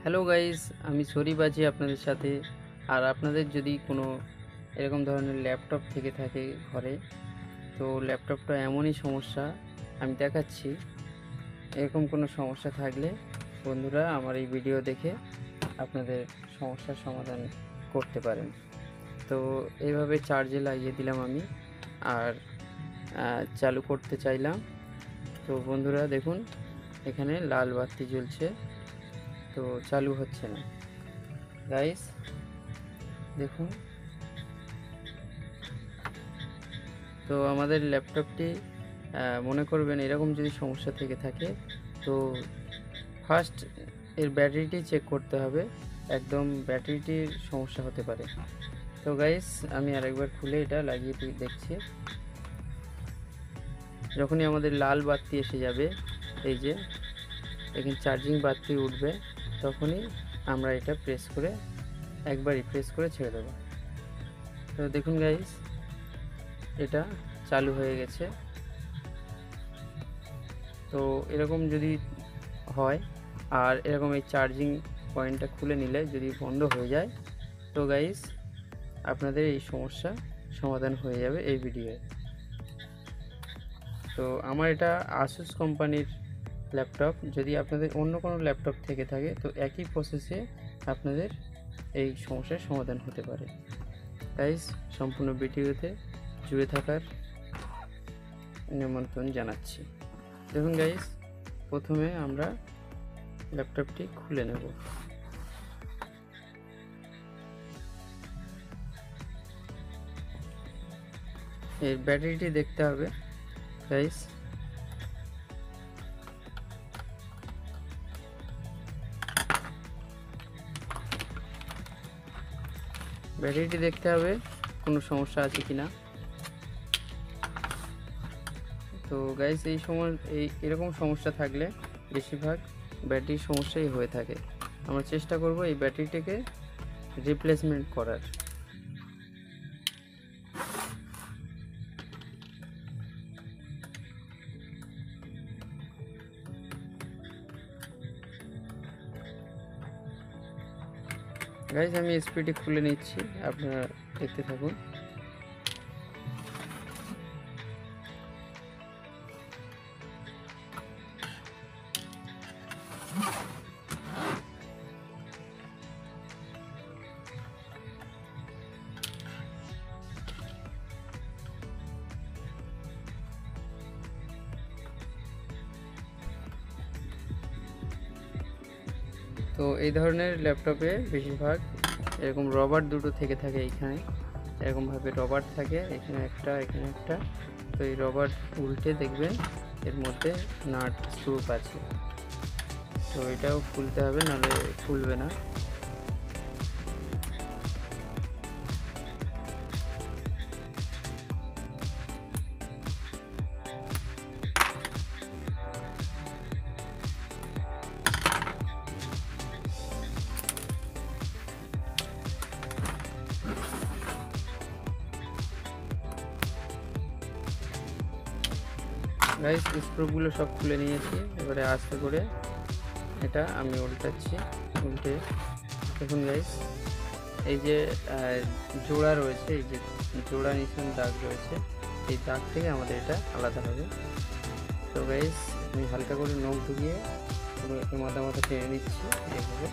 Hello guys, আমি শরীফ আছি আপনাদের সাথে। আর আপনাদের যদি কোনো এরকম ধরনের ল্যাপটপ থেকে থাকে ঘরে, তো ল্যাপটপটা এমনই সমস্যা আমি দেখাচ্ছি। এরকম কোনো সমস্যা থাকলে বন্ধুরা আমার এই ভিডিও দেখে আপনাদের সমস্যার সমাধান করতে পারেন। তো এইভাবে চার্জে লাগিয়ে দিলাম আমি, আর চালু করতে চাইলাম। তো বন্ধুরা দেখুন, এখানে লাল বাতি জ্বলছে, তো চালু হচ্ছে না। গাইস দেখুন, তো আমাদের ল্যাপটপটি মনে করবেন এরকম যদি সমস্যা থেকে থাকে, তো ফার্স্ট এর ব্যাটারিটি চেক করতে হবে। একদম ব্যাটারিটির সমস্যা হতে পারে। তো গাইস আমি আরেকবার খুলে এটা লাগিয়ে দেখছি। যখনই আমাদের লাল বাতি এসে যাবে, এই যে এখানে চার্জিং বাতি উঠবে, তখনই আমরা এটা একবারই প্রেস করে ছেড়ে দেবো। তো দেখুন গাইস, এটা চালু হয়ে গেছে। তো এরকম যদি হয়, আর এরকম এই চার্জিং পয়েন্টটা খুলে নিলে যদি বন্ধ হয়ে যায়, তো গাইস আপনাদের এই সমস্যা সমাধান হয়ে যাবে এই ভিডিওয়ে। তো আমার এটা আসুস কোম্পানির ল্যাপটপ। যদি আপনাদের অন্য কোনো ল্যাপটপ থেকে থাকে, তো একই প্রসেসে আপনাদের এই সমস্যার সমাধান হতে পারে। গাইস সম্পূর্ণ ভিডিওতে জুড়ে থাকার নিমন্ত্রণ জানাচ্ছি। দেখুন গাইস, প্রথমে আমরা ল্যাপটপটি খুলে নেব। এর ব্যাটারিটি দেখতে হবে গাইস। ব্যাটারিটি দেখতে হবে কোনো সমস্যা আছে কিনা। তো গাইস এরকম সমস্যা থাকলে বেশিরভাগ ব্যাটারির সমস্যাই হয়ে থাকে। আমরা চেষ্টা করব এই ব্যাটারিটিকে রিপ্লেসমেন্ট করার। গাইস আমি স্পিডে খুলে নিচ্ছি, আপনারা দেখতে থাকুন। তো এই ধরনের ল্যাপটপে বেশিরভাগ এরকম রবার দুটো থেকে থাকে। এইখানে এরকমভাবে রবার থাকে, এখানে একটা, এখানে একটা। তো এই রবার উল্টে দেখবেন এর মধ্যে নাট স্ক্রু আছে। তো এটাও খুলতে হবে, নাহলে খুলবে না। গাইস স্ক্রুগুলো সব খুলে নিয়েছি, এবারে আস্তে করে এটা আমি উল্টাচ্ছি। উল্টে দেখুন গাইস, এই যে জোড়া রয়েছে, এই যে জোড়া নিচন দাগ রয়েছে, এই দাগ থেকে আমাদের এটা আলাদা হবে। তো গাইস আমি হালকা করে নখ ঢুকিয়ে মাথা টেনে নিচ্ছি এইভাবে।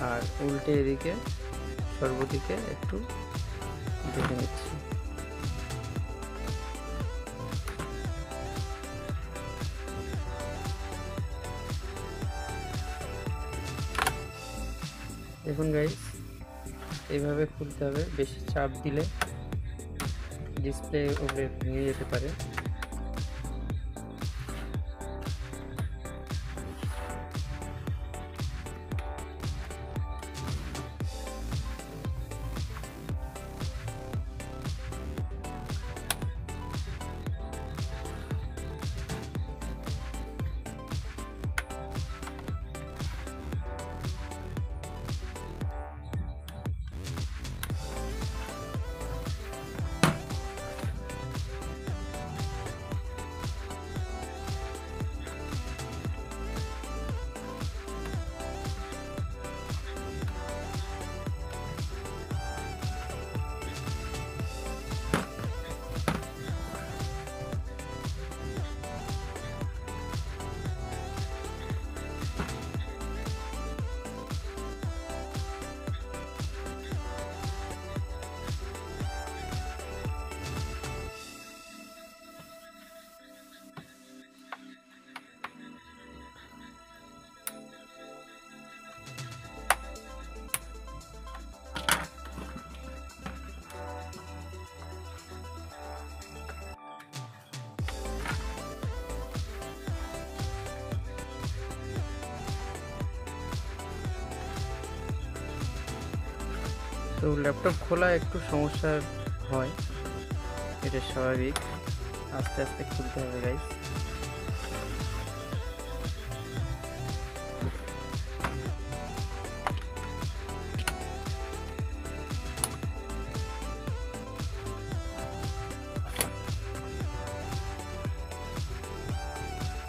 আর উল্টে এদিকে সর্বদিকে একটু দেখে নিচ্ছি। দেখুন গাইস, এইভাবে খুলতে হবে। বেশি চাপ দিলে ডিসপ্লে উপরে ভেঙে যেতে পারে। তো ল্যাপটপ খোলা একটু সমস্যা হয়, এটা স্বাভাবিক, আস্তে আস্তে খুলতে হবে গাইস।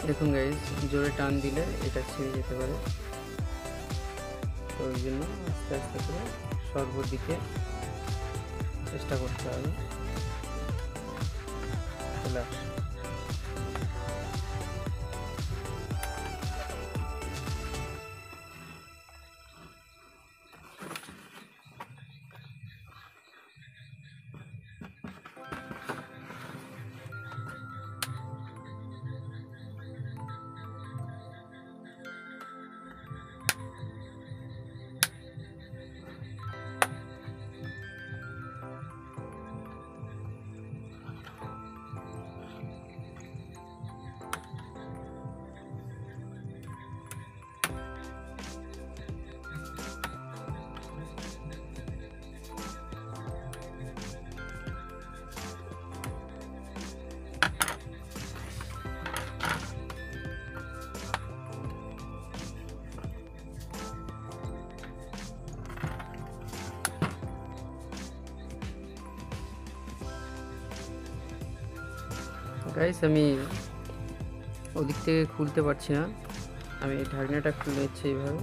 দেখুন গাইস, জোরে টান দিলে এটা ছিঁড়ে যেতে পারে, তো ওই জন্য আস্তে আস্তে করে সর্বদিকে চেষ্টা করতে হবে খোলা। গাইস আমি ওদিক থেকে খুলতে পারছি না, আমি ঢাকনাটা খুলে নিচ্ছি এইভাবে।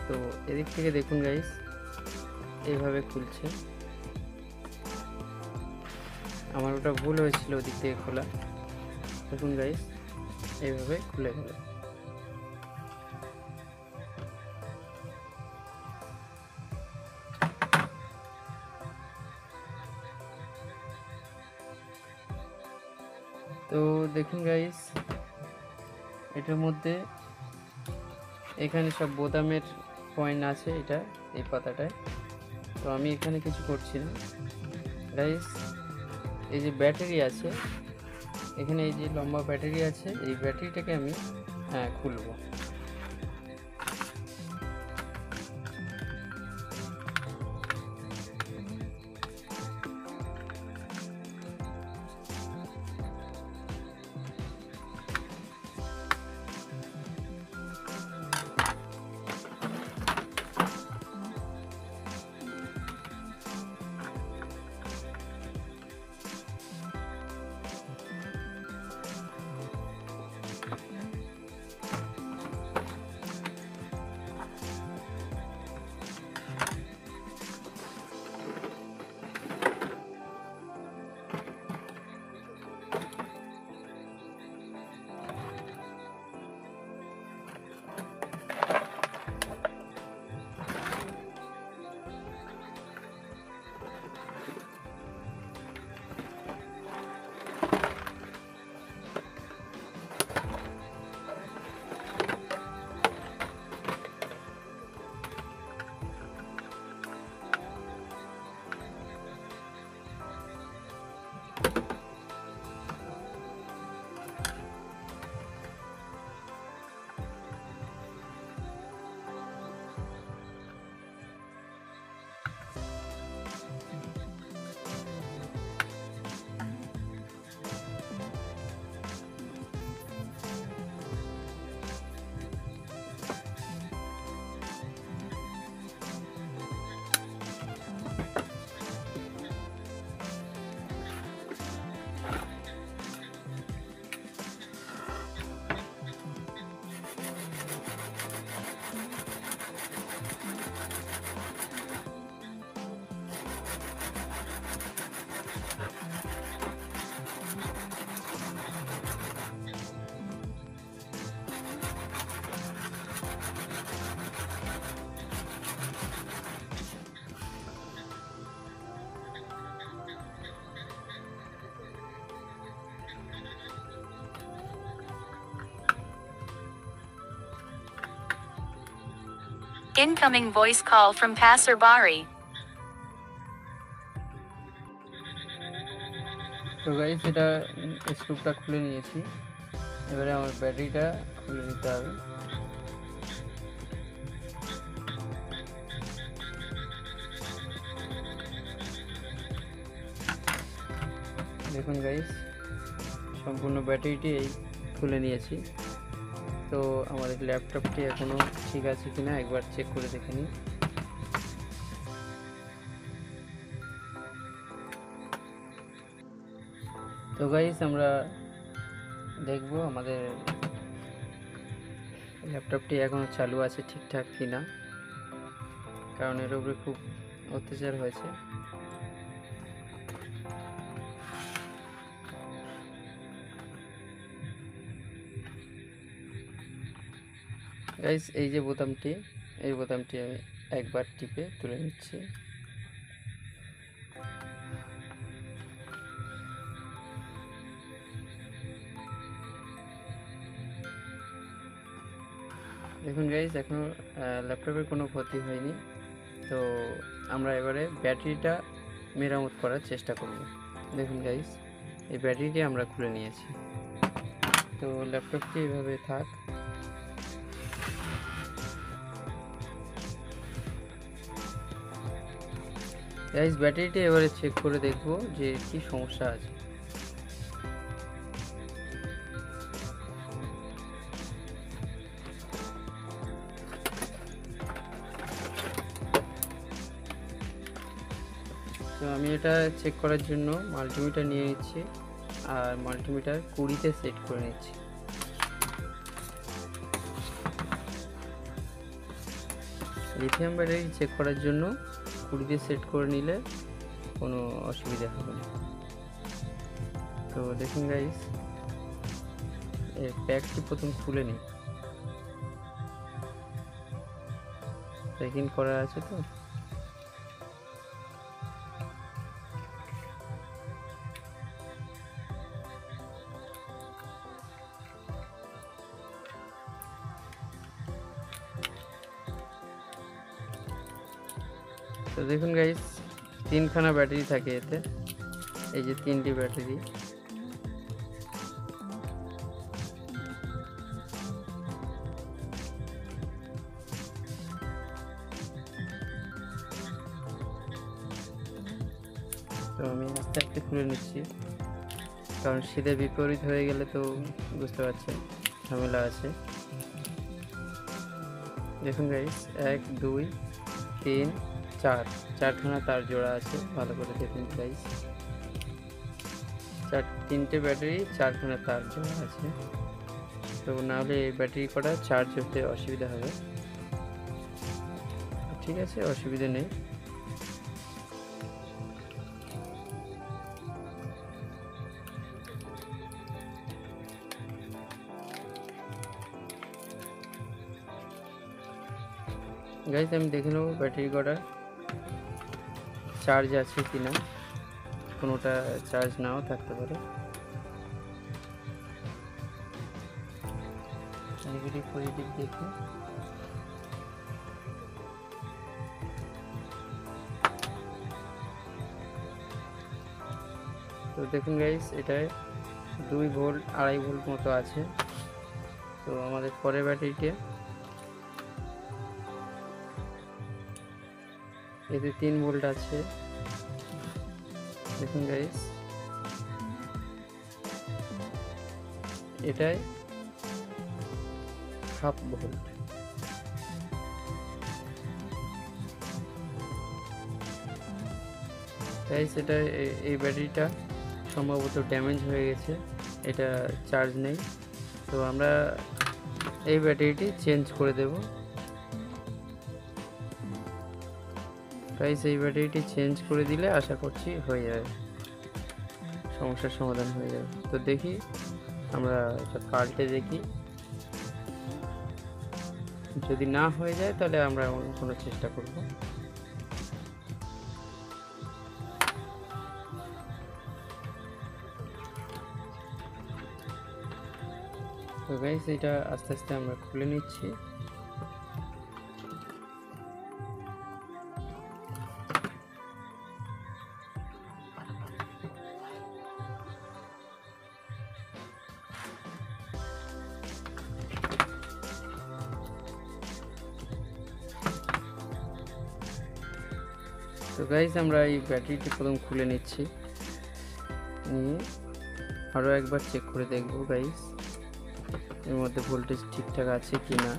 তো এদিক থেকে দেখুন গাইস, এইভাবে খুলছে, আমার ওটা ভুল হয়েছিল ওদিক থেকে খোলা। দেখুন গাইস, এইভাবে খুলে গেল। তো দেখুন গাইস, এটার মধ্যে এখানে সব বোতামের পয়েন্ট আছে, এটা এই পাতাটায়। তো আমি এখানে কিছু করছি না গাইস, এই যে ব্যাটারি আছে এখানে, এই যে লম্বা ব্যাটারি আছে, এই ব্যাটারিটাকে আমি খুলবো। Incoming voice call from passerbari. তো গাইস, এটা স্ক্রুটা খুলে নিয়েছি, এবারে আমার ব্যাটারিটা খুলে নিতে হবে। দেখুন গাইস, সম্পূর্ণ ব্যাটারিটি এই খুলে নিয়েছি। তো আমাদের ল্যাপটপটি এখনও ঠিক আছে কিনা একবার চেক করে দেখে নিই। তো গাইস, আমরা দেখব আমাদের ল্যাপটপটি এখনও চালু আছে ঠিকঠাক কিনা, কারণ এর উপরে খুব অত্যাচার হয়েছে। গাইস, এই যে বোতামটি, এই বোতামটি আমি একবার টিপে তুলে নিচ্ছি। দেখুন গাইস, এখনও ল্যাপটপের কোনো ক্ষতি হয়নি। তো আমরা এবারে ব্যাটারিটা মেরামত করার চেষ্টা করব। দেখুন গাইস, এই ব্যাটারিটি আমরা খুলে নিয়েছি। তো ল্যাপটপটি এভাবে থাক। গাইস, ব্যাটারিটি এবারে চেক করে দেখব যে কি সমস্যা আছে। তো আমি এটা চেক করার জন্য মাল্টিমিটার নিয়ে নিচ্ছি, আর মাল্টিমিটার 20-তে সেট করে নিচ্ছি। লিথিয়াম ব্যাটারি চেক করার জন্য 20-তে সেট করে নিলে কোনো অসুবিধা হবে না। তো দেখুন গাইস, এর প্যাকটি প্রথম খুলে নিই। প্যাকিং করা আছে তো। তো দেখুন গাইস, 3খানা ব্যাটারি থাকে এতে, এই যে 3টি ব্যাটারি। তো আমি আস্তে আস্তে খুলে নিচ্ছি, কারণ সিধে বিপরীত হয়ে গেলে তো বুঝতে পারছেন ঝামেলা আছে। দেখুন গাইস, 1 2 3 4 4খানা তার জোড়া আছে, ভালো করে দেখুন গাইস। 3টে ব্যাটারি, 4খানা তার জোড়া আছে। তো নাহলে এই ব্যাটারি কটা চার্জ হতে অসুবিধা হবে। ঠিক আছে, অসুবিধা নেই। গাইস, আমি দেখে নেব ব্যাটারি কটা চার্জ আছে কিনা, কোনোটা চার্জ নাও থাকতে পারে। নেগেটিভ পজিটিভ দেখি। তো দেখুন গাইস, এটায় 2 ভোল্ট 2.5 ভোল্ট মতো আছে। তো আমাদের পরের ব্যাটারিতে এতে 3 ভোল্ট আছে। দেখুন গাইস, এটায় 1/2 ভোল্ট। গাইস, এটা এই ব্যাটারিটা সম্ভবত ড্যামেজ হয়ে গেছে, এটা চার্জ নেই। তো আমরা এই ব্যাটারিটি চেঞ্জ করে দেব। গাইস, এই ব্যাটারিটি চেঞ্জ করে দিলে আশা করছি হয়ে যাবে, সমস্যার সমাধান হয়ে যাবে। তো দেখি, আমরা এটা পাল্টে দেখি, যদি না হয়ে যায় তাহলে আমরা অন্য কোনো চেষ্টা করব। তো গাইস, এটা আস্তে আস্তে আমরা খুলে নিচ্ছি। তো গাইস, আমরা এই ব্যাটারিটি প্রথম খুলে নিচ্ছি। নিয়ে আরও একবার চেক করে দেখব গাইস এর মধ্যে ভোল্টেজ ঠিকঠাক আছে কি না।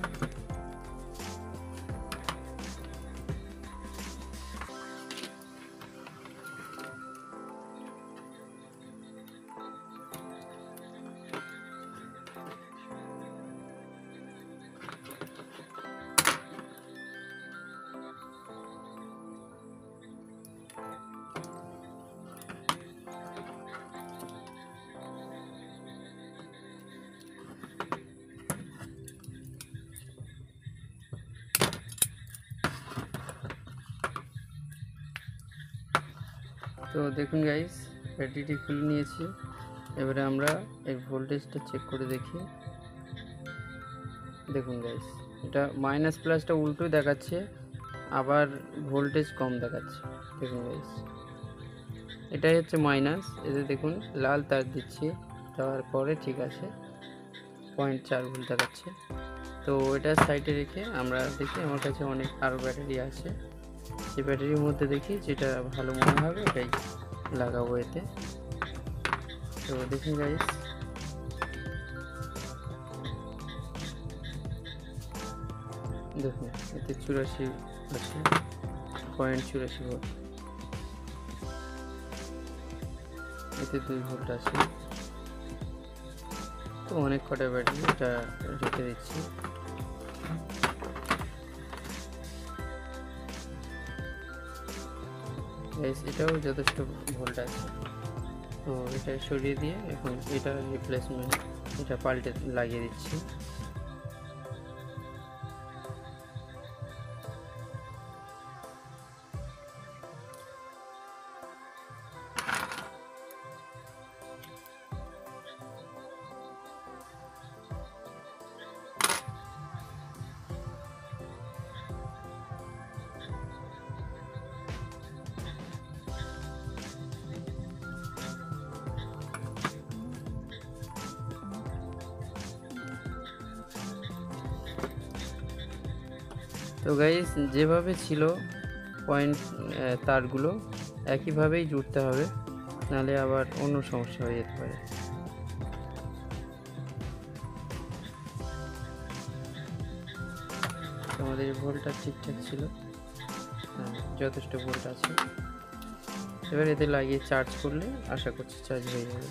তো দেখুন গাইস ব্যাটারিটি খুলে নিয়েছি। এবারে আমরা এই ভোল্টেজটা চেক করে দেখি। দেখুন গাইস এটা মাইনাস প্লাসটা উল্টো দেখাচ্ছে, আবার ভোল্টেজ কম দেখাচ্ছে। দেখুন গাইস এটাই হচ্ছে মাইনাস। এতে দেখুন লাল তার দিচ্ছি, দেওয়ার পরে ঠিক আছে 0.4 ভোল্ট দেখাচ্ছে। তো এটা সাইডে রেখে আমরা দেখি, আমার কাছে অনেক আরও ব্যাটারি আছে, সেই ব্যাটারির মধ্যে দেখি যেটা ভালো মনে হবে এটাই লাগাবো এতে। তো দেখুন গাইস দেখুন এতে 84 আছে, 0.84 ভোল্ট। এতে 2 ভোল্ট আছে। তো অনেক কটা ব্যাটারি এটা রেখে দিচ্ছি। গাইস এটাও যথেষ্ট ভোল্ট আছে। তো এটা সরিয়ে দিয়ে এখন এটা রিপ্লেসমেন্ট, এটা পাল্টে লাগিয়ে দিচ্ছি। তো গাইস যেভাবে ছিল পয়েন্ট তারগুলো একইভাবেই জুড়তে হবে, নাহলে আবার অন্য সমস্যা হয়ে যেতে পারে। আমাদের ভোল্টটা ঠিকঠাক ছিল, যথেষ্ট ভোল্ট আছে। এবার এতে লাগিয়ে চার্জ করলে আশা করছি চার্জ হয়ে যাবে।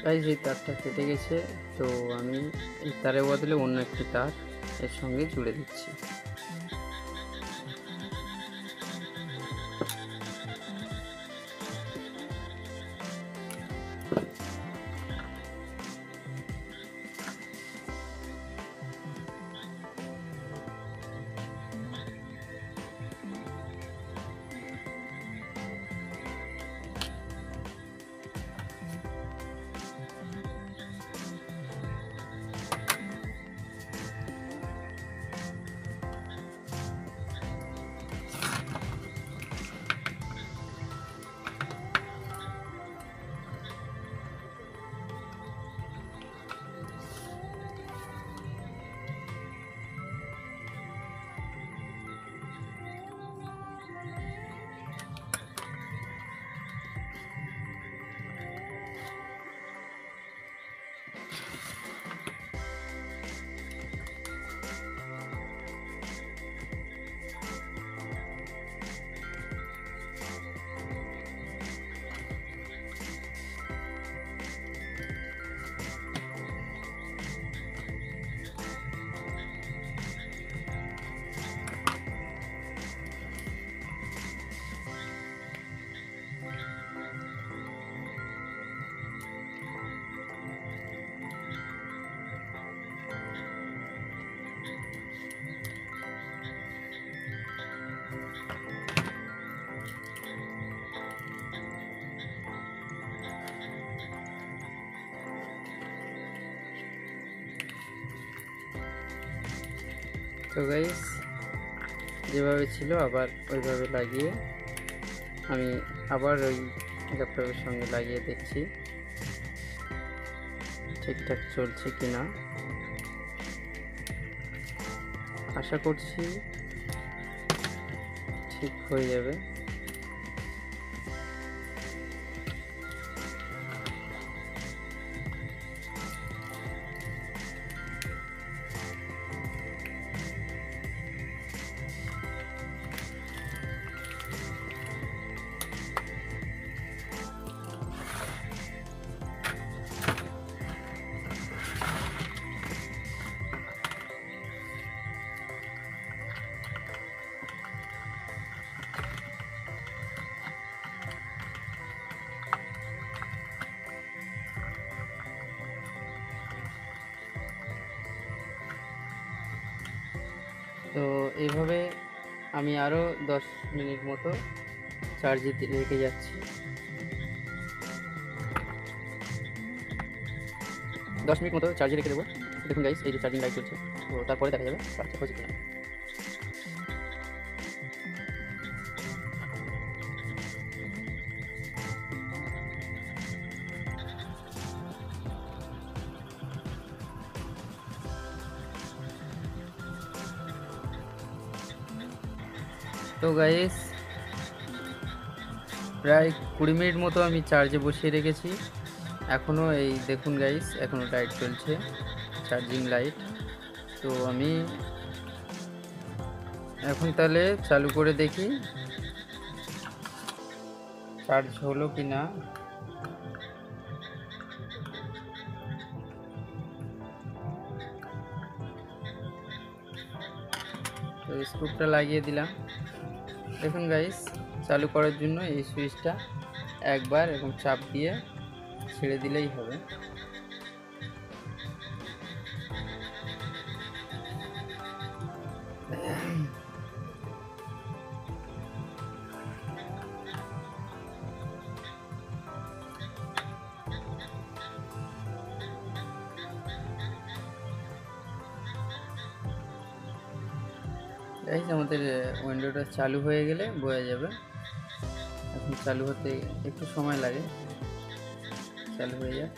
গাইস এই তারটা কেটে গেছে, তো আমি এই তারের বদলে অন্য একটি তার এর সঙ্গে জুড়ে দিচ্ছি। তো গাইস যেভাবে ছিল আবার ওইভাবে লাগিয়ে আমি আবার ওই ল্যাপটপের সঙ্গে লাগিয়ে দেখছি ঠিকঠাক চলছে কিনা। আশা করছি ঠিক হয়ে যাবে। তো এইভাবে আমি আরও 10 মিনিট মতো চার্জে রেখে যাচ্ছি। 10 মিনিট মতো চার্জে রেখে দেবো। দেখুন গাইস এই যে চার্জিং লাইট চলছে, তো তারপরে দেখা যাবে চার্জটা হচ্ছে কিনা। তো গাইস প্রায় 20 মিনিট মতো আমি চার্জে বসিয়ে রেখেছি। এখনও এই দেখুন গাইস এখনও লাইট চলছে, চার্জিং লাইট। তো আমি এখন তাহলে চালু করে দেখি চার্জ হলো কি না। তো স্ক্রুটা লাগিয়ে দিলাম। দেখুন গাইস চালু করার জন্য এই সুইচটা একবার এবং চাপ দিয়ে ছেড়ে দিলেই হবে। গাইস আমাদের উইন্ডোটা চালু হয়ে গেলে বোঝা যাবে। এখন চালু হতে একটু সময় লাগে, চালু হয়ে যাক।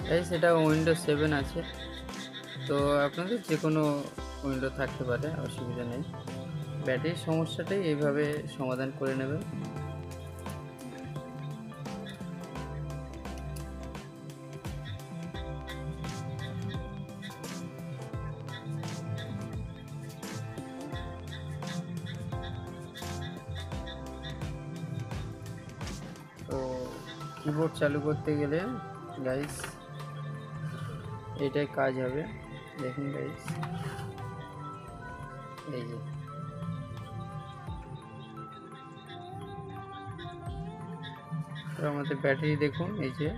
গাইস এটা উইন্ডোজ 7 আছে, তো আপনাদের যে কোনো উইন্ডো থাকতে পারে, অসুবিধা নেই। ব্যাটারির সমস্যাটাই এইভাবে সমাধান করে নেবেন। কিবোর্ড চালু করতে গেলে গাইস এটাই কাজ হবে। দেখুন গাইস, এই যে আমাদের ব্যাটারি দেখুন, এই যে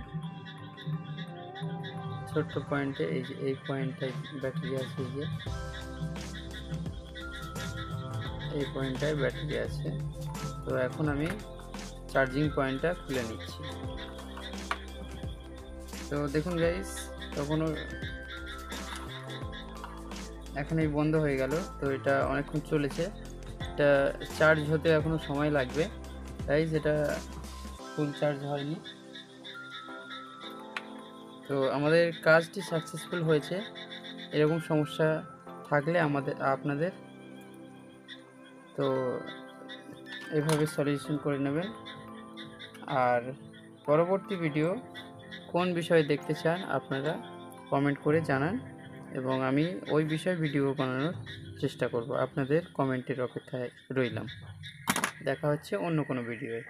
ছোট্ট পয়েন্টে, এই যে এই পয়েন্টটায় ব্যাটারি আছে, এই যে এই পয়েন্টটায় ব্যাটারি আছে। তো এখন আমি চার্জিং পয়েন্টটা খুলে নিচ্ছি। তো দেখুন গাইস, তখনও এখন এই বন্ধ হয়ে গেল। তো এটা অনেকক্ষণ চলেছে, এটা চার্জ হতে এখনও সময় লাগবে গাইস, এটা ফুল চার্জ হয়নি। তো আমাদের কাজটি সাকসেসফুল হয়েছে। এরকম সমস্যা থাকলে আপনাদের তো এইভাবে সলিউশন করে নেবেন। আর পরবর্তী ভিডিও কোন বিষয়ে দেখতে চান আপনারা কমেন্ট করে জানান, এবং আমি ওই বিষয়ে ভিডিও বানানোর চেষ্টা করব। আপনাদের কমেন্টের অপেক্ষায় রইলাম। দেখা হচ্ছে অন্য কোনো ভিডিওয়ে।